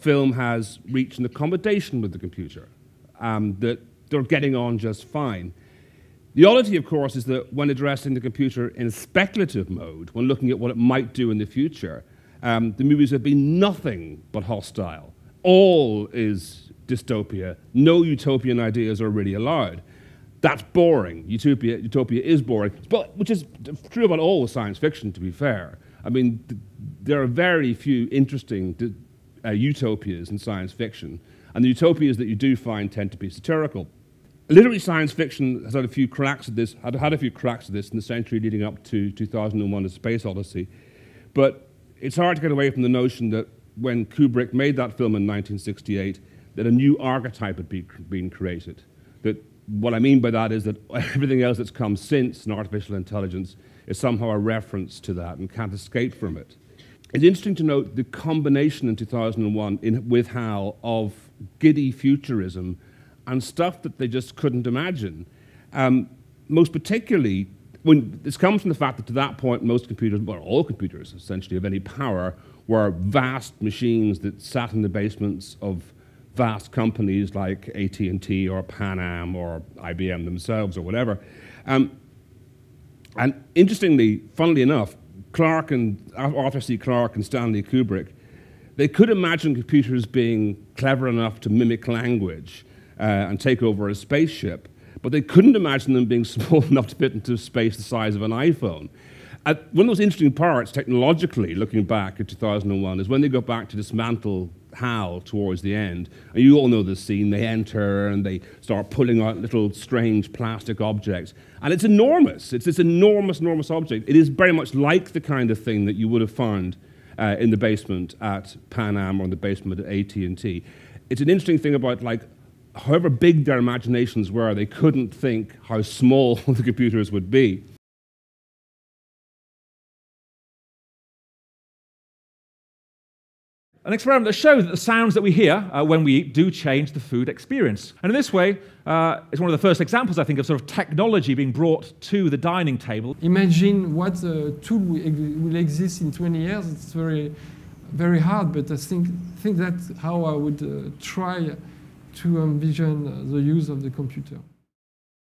film has reached an accommodation with the computer, that they're getting on just fine. The oddity, of course, is that when addressing the computer in speculative mode, when looking at what it might do in the future, the movies have been nothing but hostile. All is dystopia. No utopian ideas are really allowed. That's boring. Utopia is boring, but which is true about all science fiction, to be fair. I mean, there are very few interesting utopias in science fiction, and the utopias that you do find tend to be satirical. Literary science fiction has had a few cracks at this, had a few cracks at this in the century leading up to 2001: A Space Odyssey, but it's hard to get away from the notion that when Kubrick made that film in 1968, that a new archetype had been created. That what I mean by that is that everything else that's come since in artificial intelligence is somehow a reference to that and can't escape from it. It's interesting to note the combination in 2001 with HAL of giddy futurism and stuff that they just couldn't imagine. Most particularly, this comes from the fact that to that point most computers, well, all computers essentially of any power, were vast machines that sat in the basements of vast companies like AT&T or Pan Am or IBM themselves or whatever. And interestingly, funnily enough, Arthur C. Clarke and Stanley Kubrick, they could imagine computers being clever enough to mimic language and take over a spaceship, but they couldn't imagine them being small enough to fit into space the size of an iPhone. One of those interesting parts, technologically, looking back at 2001, is when they go back to dismantle HAL towards the end. And you all know this scene. They enter and they start pulling out little strange plastic objects. And it's enormous. It's this enormous, enormous object. It is very much like the kind of thing that you would have found in the basement at Pan Am or in the basement at AT&T. It's an interesting thing about, like, however big their imaginations were, they couldn't think how small the computers would be. An experiment that shows that the sounds that we hear when we eat do change the food experience. And in this way, it's one of the first examples, I think, of sort of technology being brought to the dining table. Imagine what tool will exist in 20 years. It's very, very hard, but I think that's how I would try to envision the use of the computer.